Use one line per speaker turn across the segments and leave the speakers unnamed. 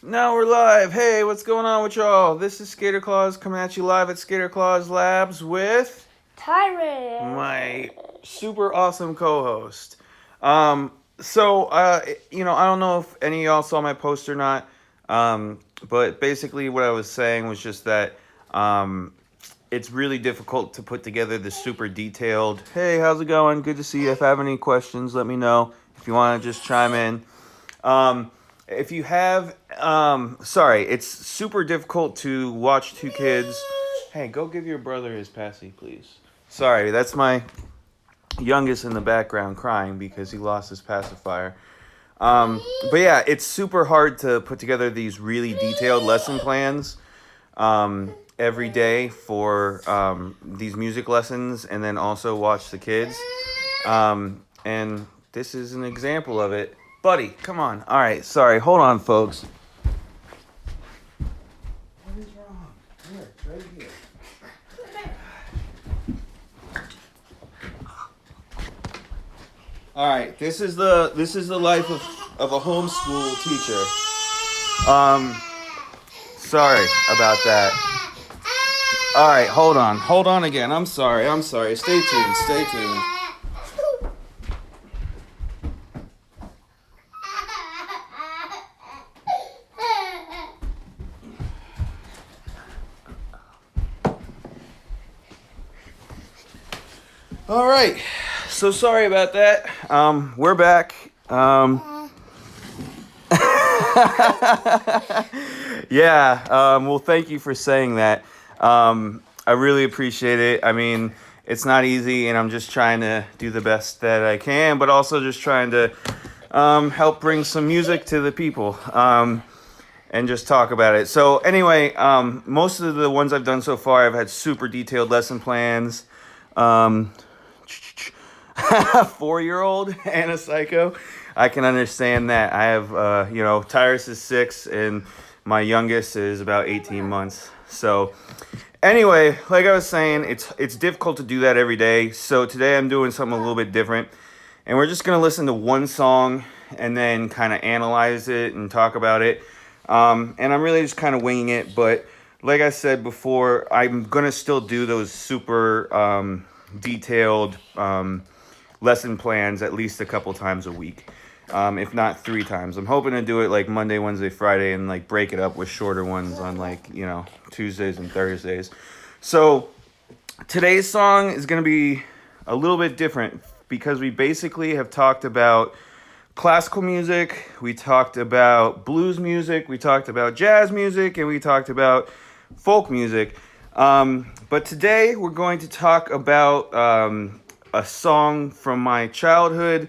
Now we're live. Hey, what's going on with y'all? This is Skater Claus coming at you live at Skater Claus Labs with
Tyrant.
my super awesome co-host. Um, I don't know if any of y'all saw my post or not. But basically, what I was saying was just that it's really difficult to put together the super detailed. Hey, how's it going? Good to see you. If I have any questions, let me know. If you want to just chime in. If you have, sorry, it's super difficult to watch two kids. Hey, go give your brother his passy, please. Sorry, that's my youngest in the background crying because he lost his pacifier. But yeah, it's super hard to put together these really detailed lesson plans every day for these music lessons and then also watch the kids. And this is an example of it. Buddy, come on. All right, sorry. Hold on, folks. What is wrong? Here, right here. All right, this is the life of a homeschool teacher. Sorry about that. All right, hold on again. I'm sorry. Stay tuned. All right, so sorry about that. We're back. Yeah. Well, thank you for saying that. I really appreciate it. I mean, it's not easy, and I'm just trying to do the best that I can, but also just trying to help bring some music to the people and just talk about it. So, anyway, most of the ones I've done so far, I've had super detailed lesson plans. 4-year-old and a psycho. I can understand that. I have, Tyrus is 6 and my youngest is about 18 months. So, anyway, like I was saying, it's difficult to do that every day. So today I'm doing something a little bit different, and we're just gonna listen to one song and then kind of analyze it and talk about it. And I'm really just kind of winging it, but like I said before, I'm gonna still do those super detailed lesson plans at least a couple times a week, if not 3 times. I'm hoping to do it like Monday, Wednesday, Friday, and like break it up with shorter ones on like Tuesdays and Thursdays. So today's song is going to be a little bit different because we basically have talked about classical music, we talked about blues music, we talked about jazz music, and we talked about folk music. But today we're going to talk about a song from my childhood,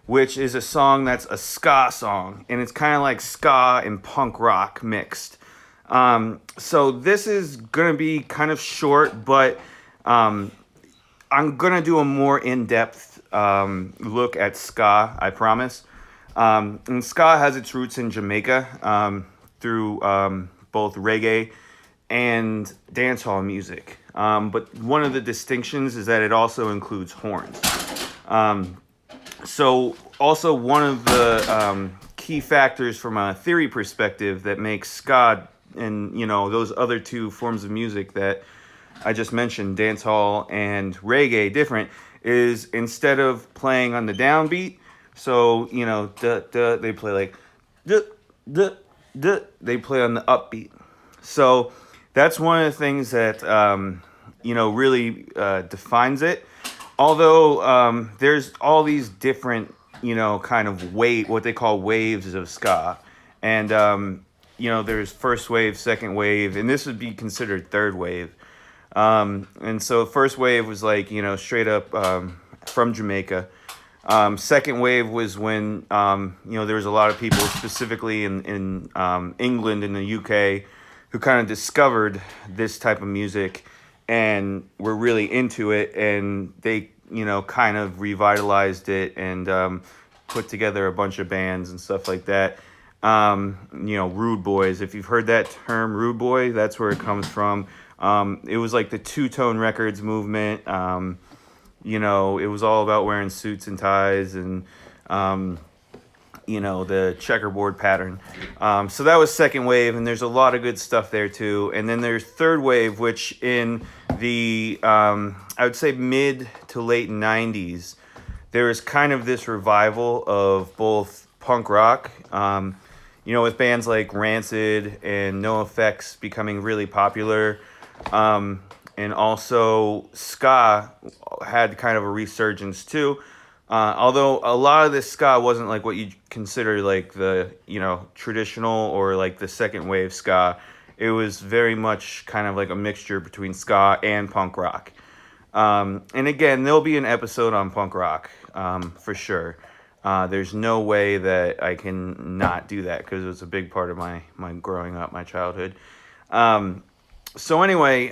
which is a song that's a ska song, and it's kind of like ska and punk rock mixed. So this is gonna be kind of short, but I'm gonna do a more in-depth look at ska, I promise. And ska has its roots in Jamaica through both reggae and dancehall music. But one of the distinctions is that it also includes horns. So also one of the key factors from a theory perspective that makes ska and those other two forms of music that I just mentioned, dancehall and reggae, different is instead of playing on the downbeat, so duh, duh, they play like duh, duh, duh, they play on the upbeat. So that's one of the things that really defines it. Although there's all these different kind of what they call waves of ska, and there's first wave, second wave, and this would be considered third wave. And so first wave was like straight up from Jamaica. Second wave was when there was a lot of people, specifically in England and the UK, who kind of discovered this type of music and were really into it, and they kind of revitalized it and put together a bunch of bands and stuff like that. Rude Boys. If you've heard that term, Rude Boy, that's where it comes from. It was like the two-tone records movement. It was all about wearing suits and ties and the checkerboard pattern. So that was second wave, and there's a lot of good stuff there too. And then there's third wave, which in the I would say mid to late '90s, there was kind of this revival of both punk rock, with bands like Rancid and NoFX becoming really popular. And also ska had kind of a resurgence too. Although a lot of this ska wasn't like what you'd consider like the, traditional or like the second wave ska. It was very much kind of like a mixture between ska and punk rock. And again, there'll be an episode on punk rock, for sure. There's no way that I can not do that because it was a big part of my growing up, my childhood. So anyway,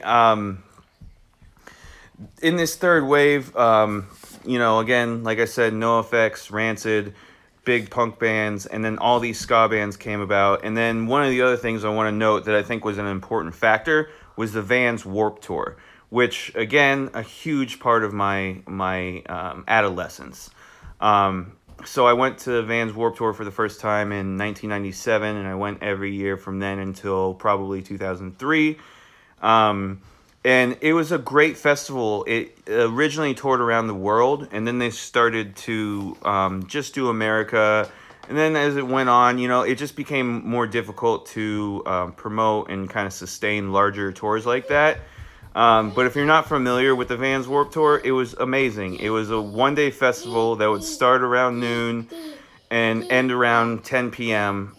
in this third wave, again, like I said, NoFX, Rancid, big punk bands, and then all these ska bands came about. And then one of the other things I want to note that I think was an important factor was the Vans Warped Tour, which, again, a huge part of my adolescence. So I went to Vans Warped Tour for the first time in 1997, and I went every year from then until probably 2003. And it was a great festival. It originally toured around the world, and then they started to just do America. And then as it went on, it just became more difficult to promote and kind of sustain larger tours like that. But if you're not familiar with the Vans Warped Tour, it was amazing. It was a one-day festival that would start around noon and end around 10 p.m.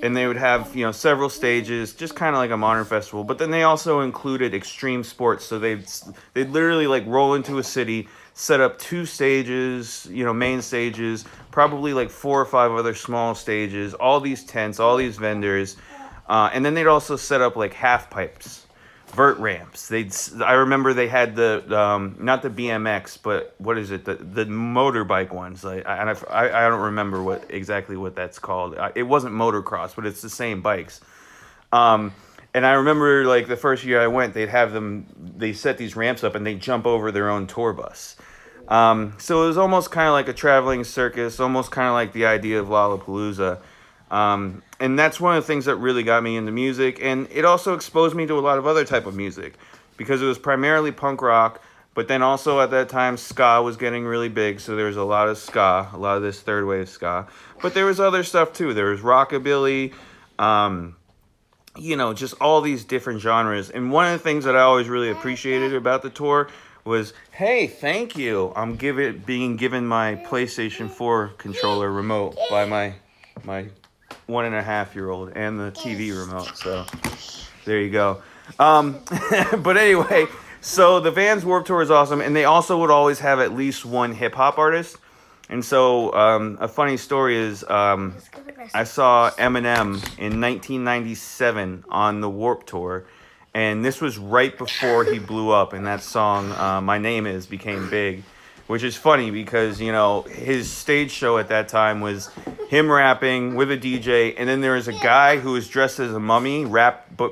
And they would have, several stages, just kind of like a modern festival. But then they also included extreme sports. So they'd literally like roll into a city, set up 2 stages, main stages, probably like 4 or 5 other small stages, all these tents, all these vendors. And then they'd also set up like half pipes, vert ramps. I remember they had the not the BMX, but what is it? The motorbike ones. I don't remember exactly what that's called. It wasn't motocross, but it's the same bikes. And I remember like the first year I went, they set these ramps up and they jump over their own tour bus. So it was almost kind of like a traveling circus, almost kind of like the idea of Lollapalooza. And that's one of the things that really got me into music. And it also exposed me to a lot of other type of music because it was primarily punk rock. But then also at that time, ska was getting really big. So there was a lot of ska, a lot of this third wave ska. But there was other stuff too. There was rockabilly, just all these different genres. And one of the things that I always really appreciated about the tour was, hey, thank you. I'm being given my PlayStation 4 controller remote by my 1.5-year-old and the TV remote. So there you go. But anyway, so the Vans Warped Tour is awesome, and they also would always have at least one hip hop artist. And so a funny story is I saw Eminem in 1997 on the Warped Tour, and this was right before he blew up, and that song My Name Is became big. Which is funny because, his stage show at that time was him rapping with a DJ, and then there was a guy who was dressed as a mummy,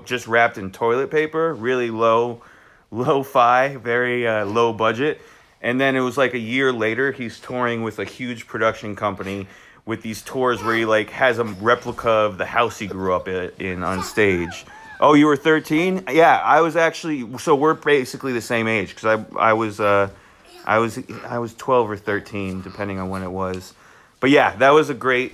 just wrapped in toilet paper, really low-fi, very low budget. And then it was like a year later, he's touring with a huge production company with these tours where he like has a replica of the house he grew up in on stage. Oh, you were 13? Yeah, I was actually, so we're basically the same age because I was 12 or 13, depending on when it was. But yeah, that was a great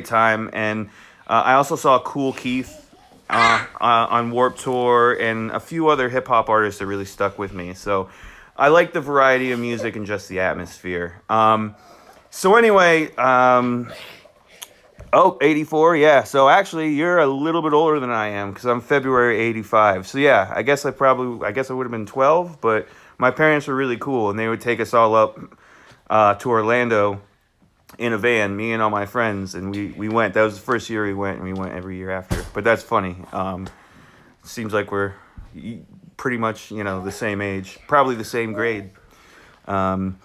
time. And I also saw Kool Keith on Warped Tour and a few other hip hop artists that really stuck with me. So I like the variety of music and just the atmosphere. So anyway, 84, yeah. So actually, you're a little bit older than I am because I'm February 85. So yeah, I guess I would have been 12, but my parents were really cool, and they would take us all up to Orlando in a van, me and all my friends, and we went. That was the first year we went, and we went every year after. But that's funny. Seems like we're pretty much, the same age, probably the same grade. So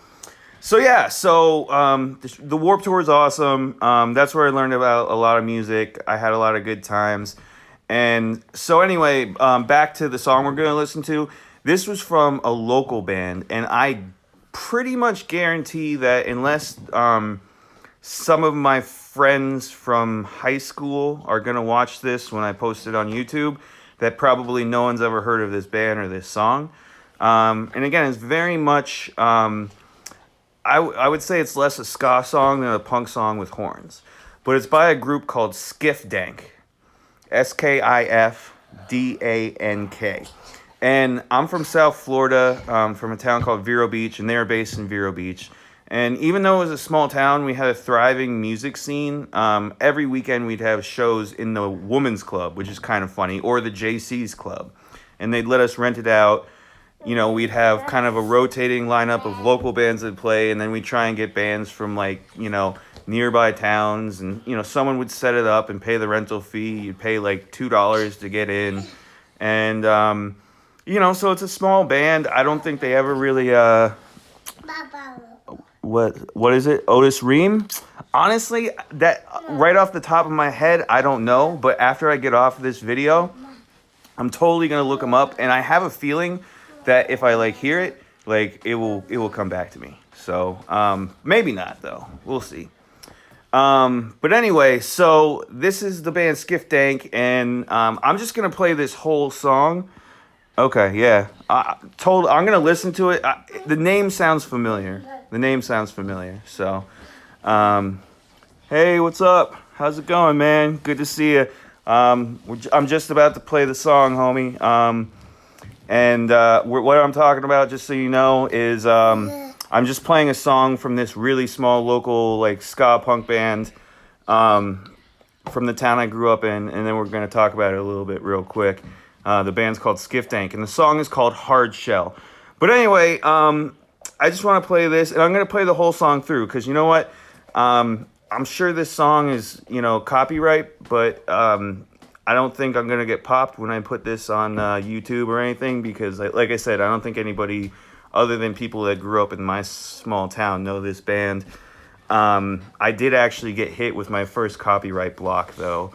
the Warped Tour is awesome. That's where I learned about a lot of music. I had a lot of good times. And so anyway, back to the song we're going to listen to. This was from a local band, and I pretty much guarantee that unless some of my friends from high school are going to watch this when I post it on YouTube that probably no one's ever heard of this band or this song. And again, it's very much, I would say it's less a ska song than a punk song with horns. But it's by a group called Skiff Dank. Skifdank. And I'm from South Florida, from a town called Vero Beach, and they're based in Vero Beach. And even though it was a small town, we had a thriving music scene. Every weekend we'd have shows in the Women's Club, which is kind of funny, or the JC's Club. And they'd let us rent it out. You know, we'd have kind of a rotating lineup of local bands that play, and then we'd try and get bands from, like, you know, nearby towns. And, you know, someone would set it up and pay the rental fee. You'd pay like $2 to get in. And, you know, so it's a small band. I don't think they ever really, what is it? Otis Ream? Honestly, that right off the top of my head, I don't know. But after I get off this video, I'm totally going to look them up. And I have a feeling that if I like hear it, like it will come back to me. So maybe not though. We'll see. But anyway, so this is the band Skiff Dank, and I'm just gonna play this whole song. Okay, yeah. I'm gonna listen to it. The name sounds familiar. So, hey, what's up? How's it going, man? Good to see you. I'm just about to play the song, homie. And what I'm talking about, just so you know, is I'm just playing a song from this really small local like ska punk band from the town I grew up in, and then we're going to talk about it a little bit real quick. The band's called Skiff Dank, and the song is called Hard Shell. But anyway, I just want to play this, and I'm going to play the whole song through, because you know what? I'm sure this song is, you know, copyright, but I don't think I'm going to get popped when I put this on YouTube or anything, because like I said, I don't think anybody other than people that grew up in my small town know this band. I did actually get hit with my first copyright block, though,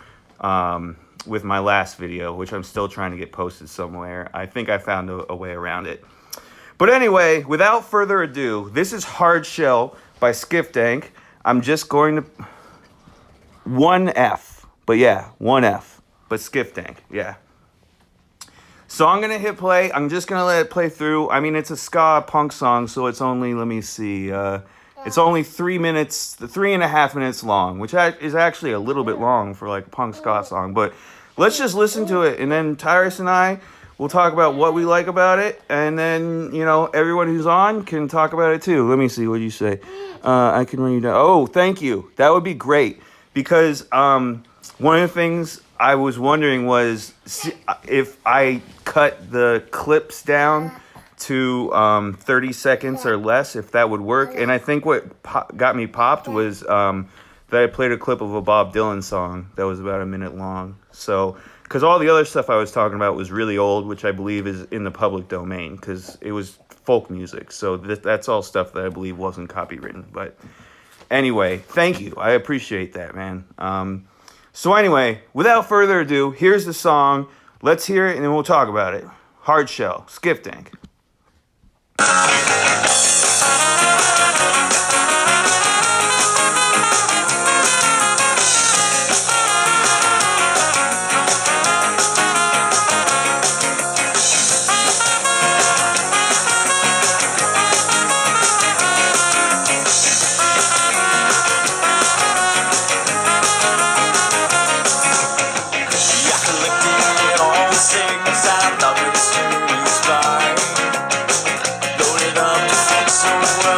with my last video, which I'm still trying to get posted somewhere. I think I found a way around it. But anyway, without further ado, this is Hard Shell by Skiff Dank. I'm just going to... one F. But yeah, one F. But Skiff Dank, yeah. So I'm going to hit play. I'm just going to let it play through. I mean, it's a ska punk song, so it's only, let me see, it's only 3.5 minutes long, which is actually a little bit long for like a punk ska song. But let's just listen to it, and then Tyrus and I will talk about what we like about it, and then, you know, everyone who's on can talk about it too. Let me see, what do you say? I can run you down. Oh, thank you. That would be great, because one of the things I was wondering was if I cut the clips down to 30 seconds or less, if that would work. And I think what got me popped was that I played a clip of a Bob Dylan song that was about a minute long. So, because all the other stuff I was talking about was really old, which I believe is in the public domain, because it was folk music. So that's all stuff that I believe wasn't copywritten. But anyway, thank you. I appreciate that, man. So anyway, without further ado, here's the song. Let's hear it, and then we'll talk about it. Hard Shell, Skiff Dank.
So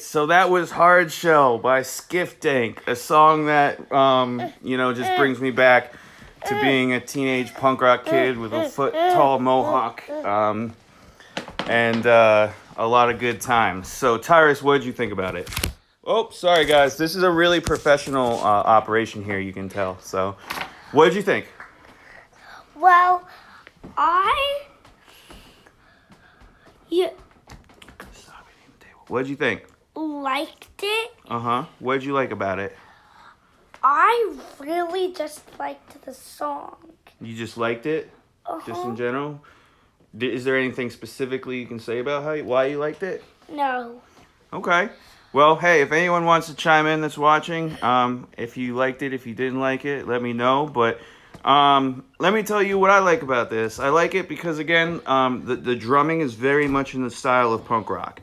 so that was Hard Shell by Skiff Dank, a song that, just brings me back to being a teenage punk rock kid with a foot tall mohawk, and a lot of good times. So, Tyrus, what did you think about it? Oh, sorry, guys. This is a really professional operation here, you can tell. So, what did you think?
Well,
What did you think?
Liked it.
What did you like about it?
I really just liked the song.
You just liked it? Just in general? Is there anything specifically you can say about why you liked it?
No.
Okay. Well, hey, if anyone wants to chime in that's watching, if you liked it, if you didn't like it, let me know. But let me tell you what I like about this. I like it because, again, the drumming is very much in the style of punk rock,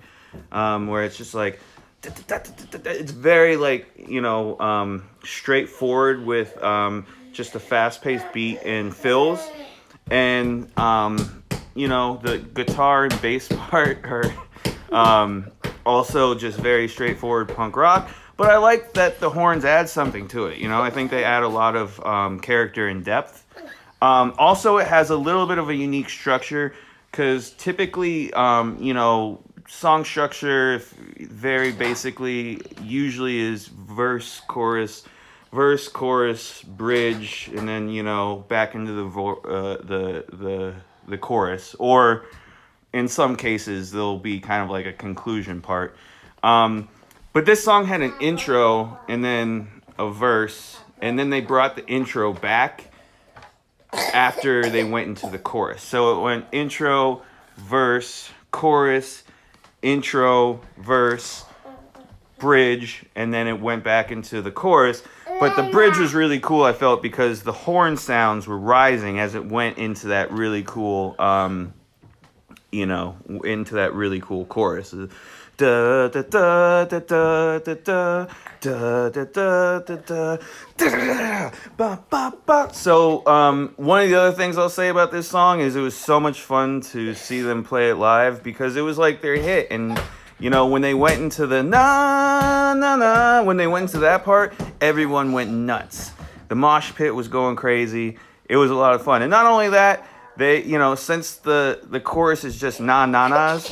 where it's just like, it's very straightforward with just a fast-paced beat and fills, and the guitar and bass part are also just very straightforward punk rock. But I like that the horns add something to it. I think they add a lot of character and depth. Also, it has a little bit of a unique structure because typically, song structure very basically usually is verse, chorus, bridge, and then back into the chorus, or in some cases there'll be kind of like a conclusion part. But this song had an intro and then a verse, and then they brought the intro back after they went into the chorus. So it went intro, verse, chorus, intro, verse, bridge, and then it went back into the chorus. But the bridge was really cool, I felt, because the horn sounds were rising as it went into that really cool, into that really cool chorus. Da da da da da da da da da da da ba ba ba. So one of the other things I'll say about this song is it was so much fun to see them play it live because it was like their hit. And when they went into the na na na, when they went into that part, everyone went nuts. The mosh pit was going crazy. It was a lot of fun. And not only that, they since the chorus is just na na nas,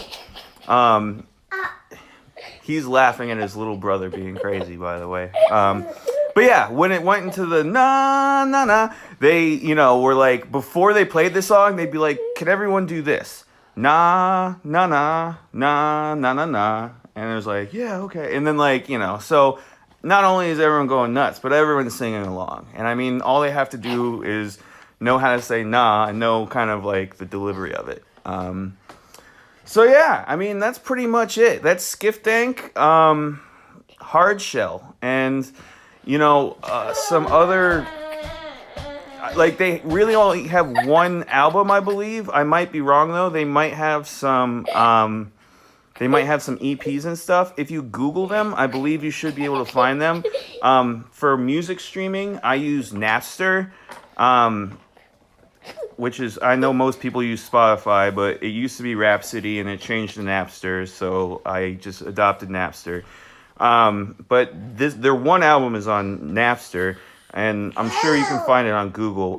he's laughing at his little brother being crazy, by the way. But yeah, when it went into the na na na, they were like, before they played the song, they'd be like, can everyone do this? Na na na na na na na. And it was like, yeah, okay. And then so not only is everyone going nuts, but everyone's singing along. And I mean, all they have to do is know how to say nah and know kind of like the delivery of it. So yeah, I mean, that's pretty much it. That's Skiff Dank, Hard Shell, and some other, they really only have one album, I believe. I might be wrong though. They might have some EPs and stuff. If you Google them, I believe you should be able to find them. For music streaming, I use Napster. Which is, I know most people use Spotify, but it used to be Rhapsody and it changed to Napster, so I just adopted Napster. But their one album is on Napster, and I'm sure you can find it on Google.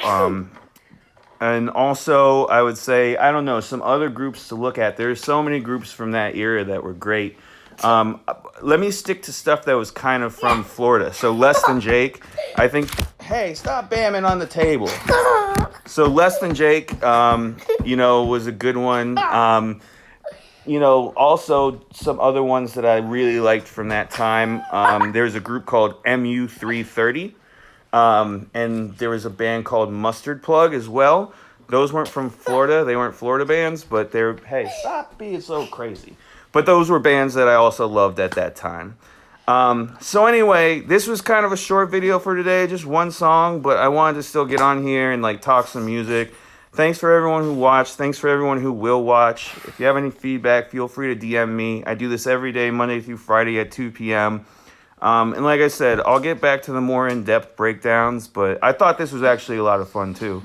And also, I would say, I don't know, some other groups to look at. There's so many groups from that era that were great. Let me stick to stuff that was kind of from Florida. So Less Than Jake, I think, hey, stop bamming on the table. So Less Than Jake, was a good one. Also some other ones that I really liked from that time. There's a group called MU330. And there was a band called Mustard Plug as well. Those weren't from Florida. They weren't Florida bands, but they're, hey, stop being so crazy. But those were bands that I also loved at that time. So anyway, this was kind of a short video for today, just one song, but I wanted to still get on here and talk some music. Thanks for everyone who watched. Thanks for everyone who will watch. If you have any feedback, feel free to DM me. I do this every day, Monday through Friday at 2 p.m. And like I said, I'll get back to the more in-depth breakdowns, but I thought this was actually a lot of fun too.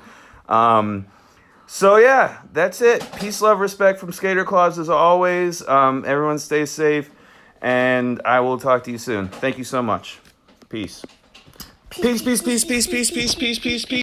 So yeah, that's it. Peace, love, respect from Skater Claus as always. Everyone stay safe. and I will talk to you soon. Thank you so much. Peace. Peace, peace, peace, peace, peace, peace, peace, peace, peace.